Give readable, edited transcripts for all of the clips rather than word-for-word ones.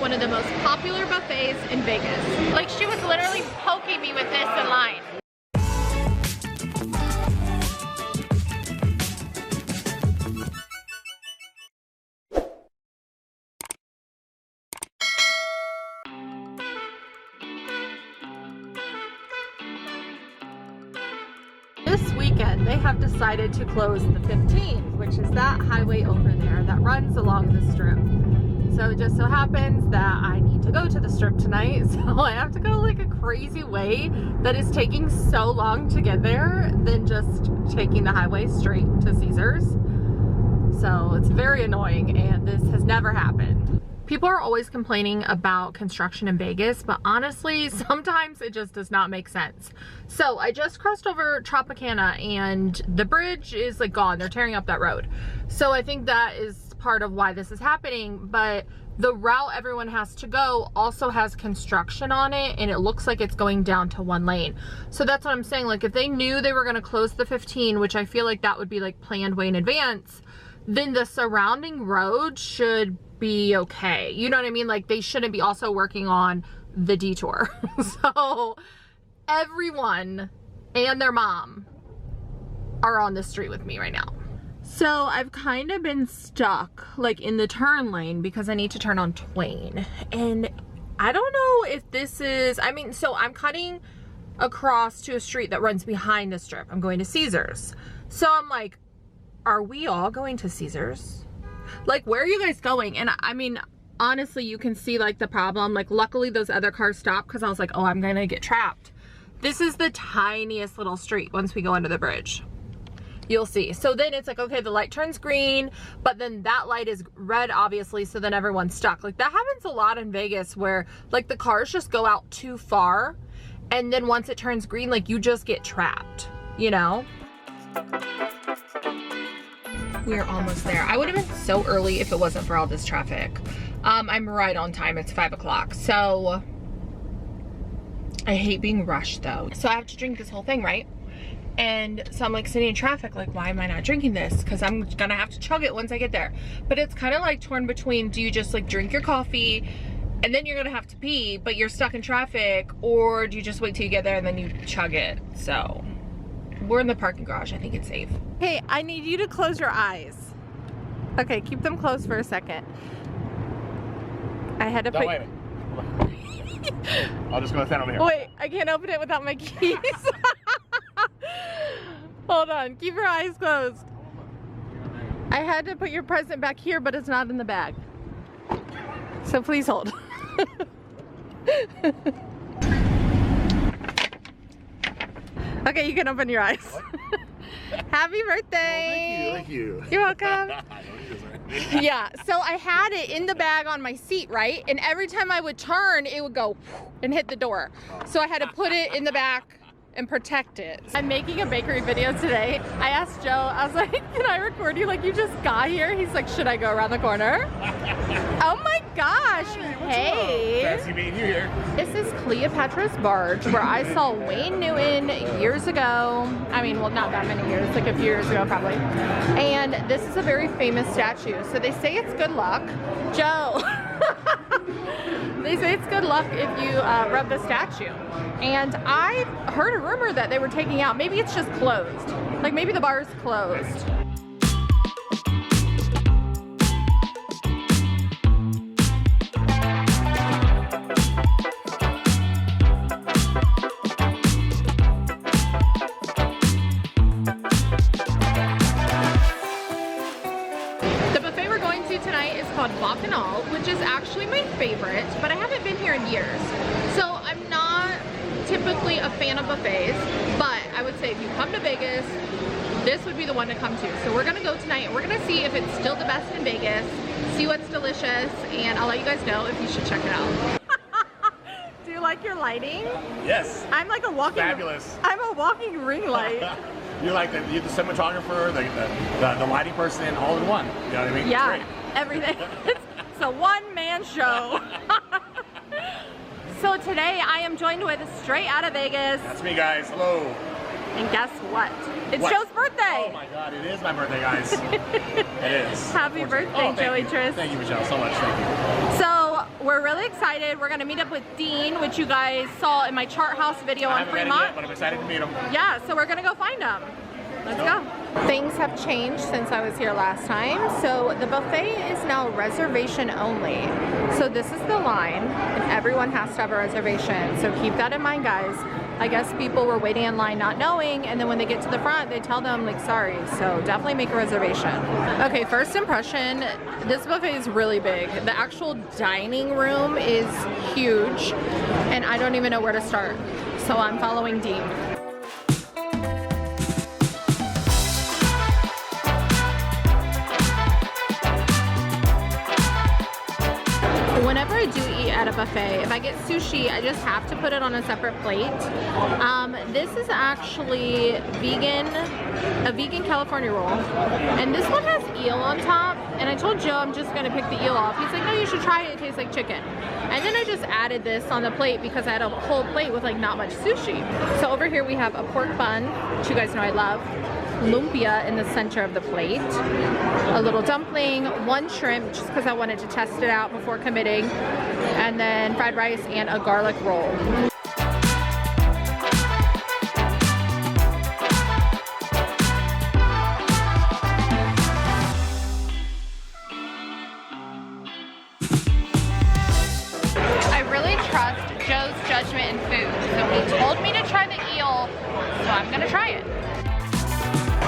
one of the most popular buffets in Vegas. Like, she was literally poking me with this in line. This weekend, they have decided to close the 15th, which is that highway over there that runs along the strip. So it just so happens that I need to go to the strip tonight, so I have to go like a crazy way that is taking so long to get there than just taking the highway straight to Caesars. So it's very annoying, and this has never happened. People are always complaining about construction in Vegas, but honestly, sometimes it just does not make sense. So I just crossed over Tropicana and the bridge is like gone. They're tearing up that road. So I think that is part of why this is happening, but the route everyone has to go also has construction on it, and it looks like it's going down to one lane. So that's what I'm saying. Like, if they knew they were gonna close the 15, which I feel like that would be like planned way in advance, then the surrounding road should be okay. You know what I mean? Like, they shouldn't be also working on the detour. So everyone and their mom are on the street with me right now. So I've kind of been stuck like in the turn lane because I need to turn on Twain, and I don't know if this is, I mean, so I'm cutting across to a street that runs behind the strip. I'm going to Caesars. So I'm like, are we all going to Caesars? Like, where are you guys going? And I mean, honestly, you can see like the problem. Like, luckily those other cars stopped because I was like, oh, I'm gonna get trapped. This is the tiniest little street once we go under the bridge. You'll see. So then it's like, okay, the light turns green, but then that light is red, obviously, so then everyone's stuck. Like, that happens a lot in Vegas where like the cars just go out too far, and then once it turns green, like, you just get trapped, you know? We're almost there. I would have been so early if it wasn't for all this traffic. I'm right on time. It's 5 o'clock. So I hate being rushed though. So I have to drink this whole thing, right? And so I'm like sitting in traffic, like, why am I not drinking this? Because I'm gonna have to chug it once I get there. But it's kind of like torn between, do you just like drink your coffee and then you're gonna have to pee, but you're stuck in traffic, or do you just wait till you get there and then you chug it? So we're in the parking garage. I think it's safe. Hey, I need you to close your eyes. Okay, keep them closed for a second. I had to put... Wait. I'll just go stand over here. Wait, I can't open it without my keys. Hold on, keep your eyes closed. I had to put your present back here, but it's not in the bag. So please hold. Okay, you can open your eyes. Happy birthday! Oh, thank you. You're welcome. Yeah, so I had it in the bag on my seat, right? And every time I would turn, it would go and hit the door. So I had to put it in the back and protect it. I'm making a bakery video today. I asked Joe, I was like, can I record you like you just got here? He's like, should I go around the corner? Oh my gosh, hey. Fancy meeting you here. This is Cleopatra's Barge, where I saw Wayne Newton years ago. I mean, well, not that many years, like a few years ago probably. And this is a very famous statue. So they say it's good luck. Joe. They say it's good luck if you rub the statue. And I've heard a rumor that they were taking out, maybe it's just closed. Like maybe the bar is closed. The buffet we're going to tonight is called Bacchanal, which is actually my favorite, but I haven't been here in years. So I'm not typically a fan of buffets, but I would say if you come to Vegas, this would be the one to come to. So we're gonna go tonight and we're gonna see if it's still the best in Vegas, see what's delicious, and I'll let you guys know if you should check it out. Do you like your lighting? Yes. I'm like a walking... Fabulous. I'm a walking ring light. You're like you're the cinematographer, the lighting person, all in one. You know what I mean? Yeah, Great. everything. It's a one-man show. So today I am joined with Straight Outta Vegas. That's me, guys. Hello. And guess what? It's What? Joe's birthday. Oh my God, it is my birthday, guys. It is. Happy birthday, thank Joey you. Tris. Thank you, Michelle, so much. Thank you. So we're really excited. We're gonna meet up with Dean, which you guys saw in my chart house video on Fremont. Yet, but I'm excited to meet him. Yeah, so we're gonna go find him. Let's go. Things have changed since I was here last time. So the buffet is now reservation only. So this is the line, and everyone has to have a reservation. So keep that in mind, guys. I guess people were waiting in line not knowing, and then when they get to the front, they tell them like, sorry. So definitely make a reservation. Okay, first impression, this buffet is really big. The actual dining room is huge, and I don't even know where to start. So I'm following Dean. Whenever I do eat at a buffet, if I get sushi, I just have to put it on a separate plate. This is actually a vegan California roll. And this one has eel on top. And I told Joe I'm just gonna pick the eel off. He's like, no, you should try it, it tastes like chicken. And then I just added this on the plate because I had a whole plate with like not much sushi. So over here we have a pork bun, which you guys know I love. Lumpia in the center of the plate, a little dumpling, one shrimp just because I wanted to test it out before committing, and then fried rice and a garlic roll. I really trust Joe's judgment in food, so he told me to try the eel, so I'm gonna try it.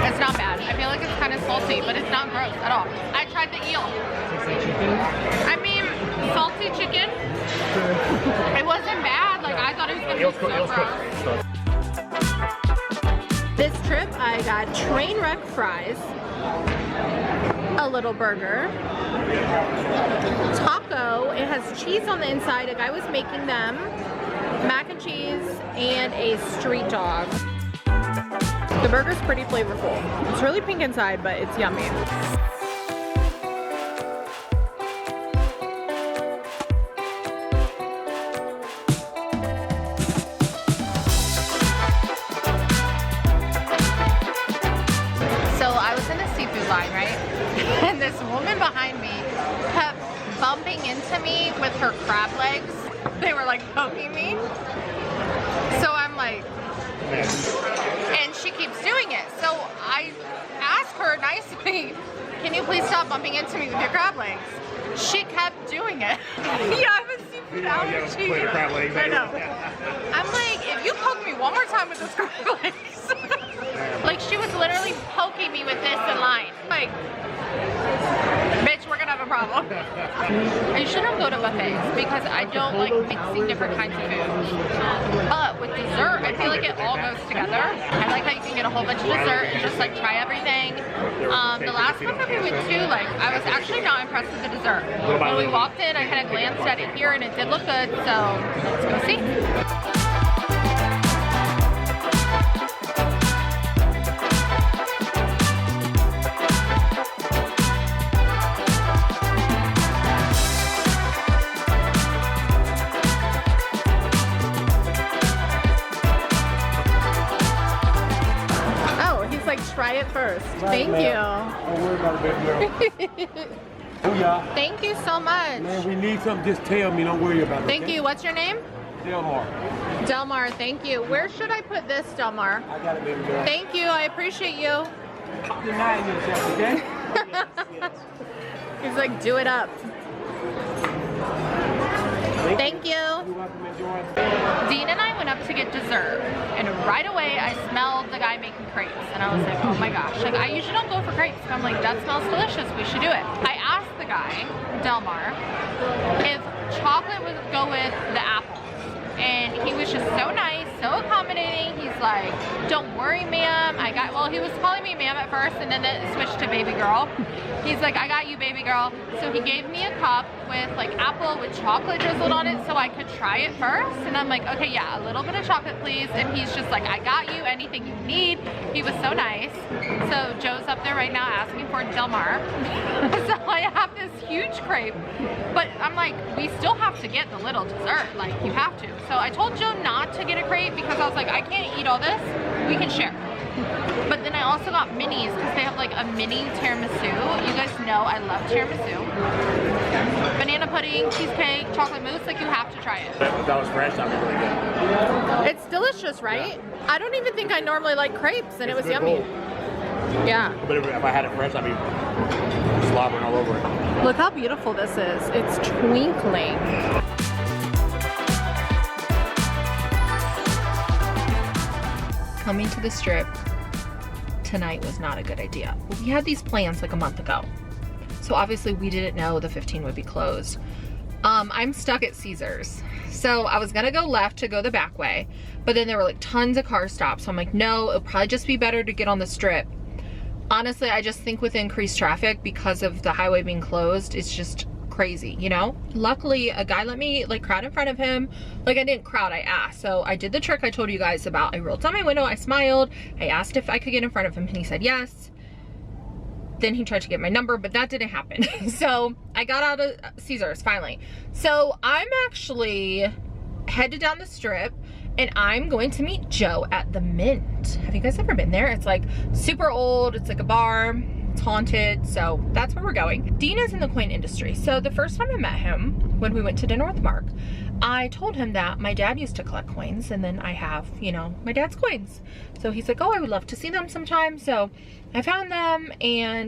It's not bad. I feel like it's kind of salty, but it's not gross at all. I tried the eel. I mean, salty chicken. It wasn't bad. Like, I thought it was going to be so gross. This trip, I got train wreck fries, a little burger, taco. It has cheese on the inside. A guy was making them, mac and cheese, and a street dog. The burger's pretty flavorful. It's really pink inside, but it's yummy. So I was in a seafood line, right? And this woman behind me kept bumping into me with her crab legs. They were like poking me. So I'm like, and she keeps doing it. So I asked her nicely, can you please stop bumping into me with your crab legs? She kept doing it. Yeah, I have a seafood allergy. I know. I'm like, if you poke me one more time with those crab legs. Like, she was literally poking me with this in line. Like, bitch, we're gonna have a problem. I shouldn't go to buffets because I don't like mixing different kinds of food. But with dessert, I feel like it all goes together. I like how you can get a whole bunch of dessert and just like try everything. The last buffet we went to, like, I was actually not impressed with the dessert. When we walked in, I kind of glanced at it here and it did look good, so let's go see. Try it first. Thank you. Don't worry about it, baby girl. Oh, yeah. Thank you so much. Man, we need something, just tell me. Don't worry about it. Thank you. What's your name? Delmar. Delmar, thank you. Where should I put this, Delmar? I got it, baby girl. Thank you. I appreciate you. Denying yourself, okay? Yes. He's like, do it up. Thank you. You're welcome. Enjoy. Dean and I went up to get dessert, and right away I smelled the guy making crepes, and I was like, oh my gosh. Like, I usually don't go for crepes, but I'm like, that smells delicious. We should do it. I asked the guy, Delmar, if chocolate would go with the apples, and he was just so nice, so accommodating. He's like, don't worry, ma'am. Well, he was calling me ma'am at first, and then it switched to baby girl. He's like, I got you, baby girl. So he gave me a cup with like apple with chocolate drizzled on it so I could try it first. And I'm like, okay, yeah, a little bit of chocolate, please. And he's just like, I got you, anything you need. He was so nice. So Joe's up there right now asking for Delmar. So I have this huge crepe, but I'm like, we still have to get the little dessert. Like, you have to. So I told Joe not to get a crepe because I was like, I can't eat all this. We can share. But But then I also got minis because they have like a mini tiramisu. You guys know I love tiramisu. Banana pudding, cheesecake, chocolate mousse, like you have to try it. If that was fresh, that'd be really good. It's delicious, right? Yeah. I don't even think I normally like crepes, and it was good yummy. roll. Yeah. But if I had it fresh, I'd be slobbering all over it. Look how beautiful this is. It's twinkling. Coming to the strip tonight was not a good idea. We had these plans like a month ago. So obviously we didn't know the 15 would be closed. I'm stuck at Caesars. So I was gonna go left to go the back way, but then there were like tons of car stops. So I'm like, no, it'll probably just be better to get on the strip. Honestly, I just think with increased traffic because of the highway being closed, it's just crazy, you know? Luckily, a guy let me like crowd in front of him. Like I didn't crowd, I asked. So I did the trick I told you guys about. I rolled down my window, I smiled. I asked if I could get in front of him and he said yes. Then he tried to get my number, but that didn't happen. So I got out of Caesars finally. So I'm actually headed down the strip and I'm going to meet Joe at the Mint. Have you guys ever been there? It's like super old, it's like a bar, it's haunted, so that's where we're going. Dean is in the coin industry. So the first time I met him, when we went to dinner with Mark, I told him that my dad used to collect coins and then I have, you know, my dad's coins. So he's like, oh, I would love to see them sometime. So I found them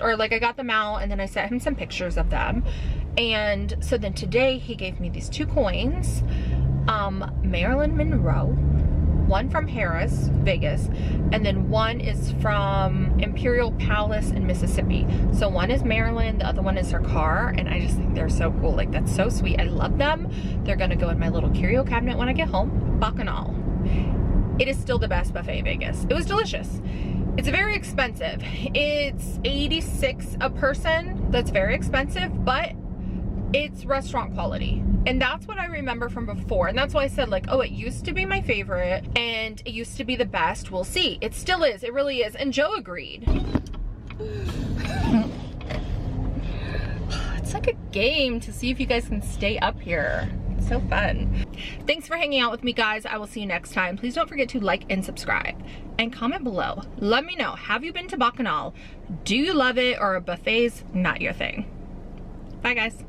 or like I got them out and then I sent him some pictures of them. And so then today he gave me these 2 coins. Marilyn Monroe, one from Harris, Vegas, and then one is from Imperial Palace in Mississippi. So one is Marilyn, the other one is her car, and I just think they're so cool. Like, that's so sweet. I love them. They're gonna go in my little curio cabinet when I get home. Bacchanal. It is still the best buffet in Vegas. It was delicious. It's very expensive. It's $86 a person. That's very expensive, but it's restaurant quality. And that's what I remember from before. And that's why I said like, oh, it used to be my favorite and it used to be the best. We'll see. It still is. It really is. And Joe agreed. It's like a game to see if you guys can stay up here. It's so fun. Thanks for hanging out with me, guys. I will see you next time. Please don't forget to like and subscribe and comment below. Let me know. Have you been to Bacchanal? Do you love it or are buffets not your thing? Bye, guys.